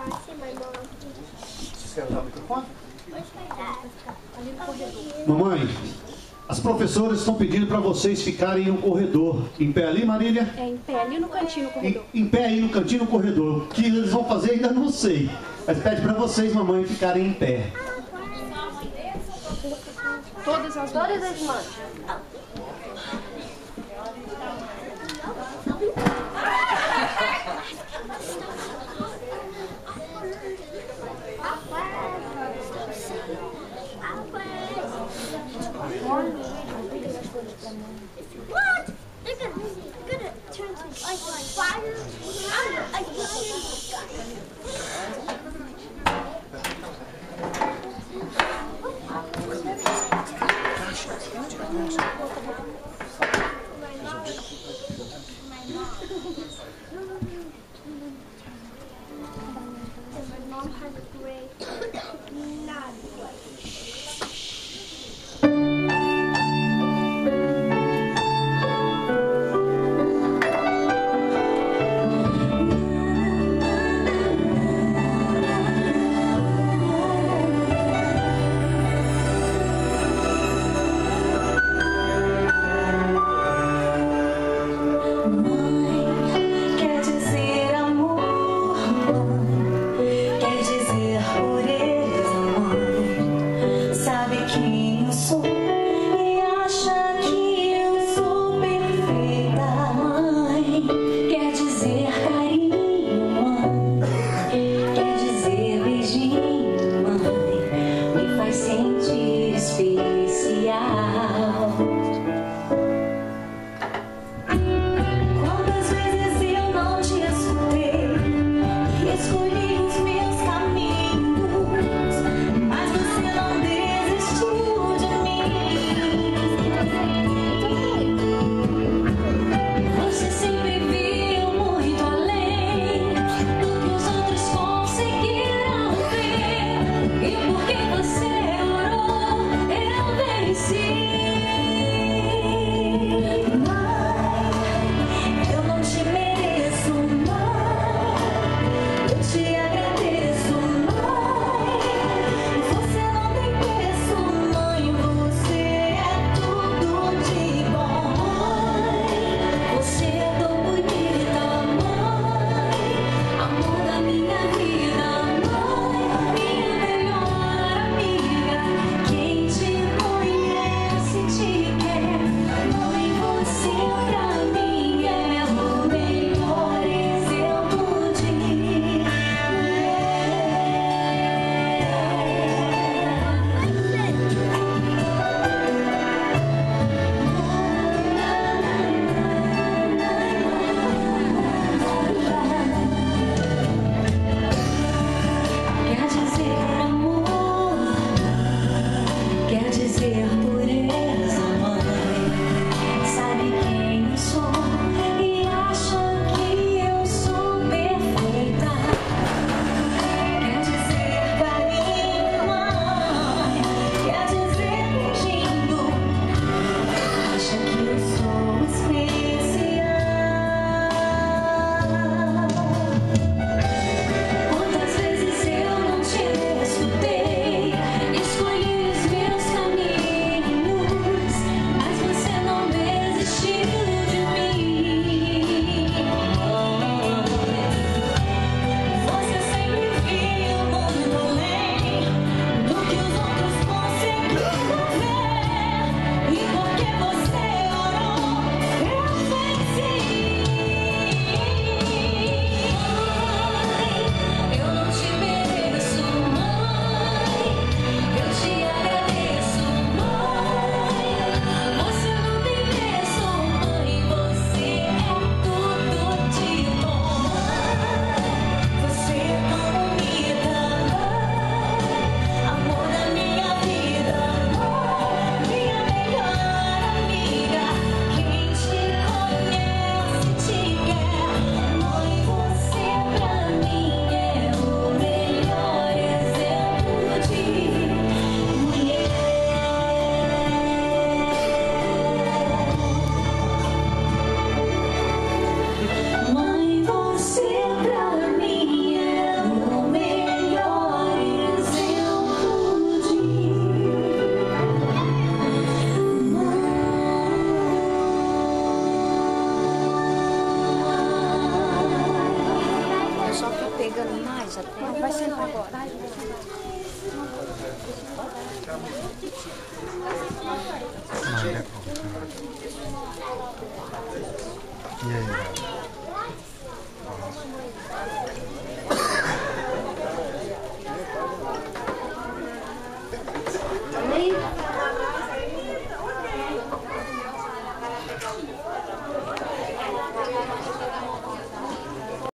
Você quer usar o microfone? Mamãe, as professoras estão pedindo para vocês ficarem no corredor. Em pé ali, Marília? É, em pé ali no cantinho no corredor. Em pé aí no cantinho no corredor. O que eles vão fazer ainda não sei. Mas pede para vocês, mamãe, ficarem em pé. Todas as mães. What? They're gonna turn to like fire. I'm my mom has a gray, not white. Eu não te mereço mais. mais até. Vai sentar agora. E aí?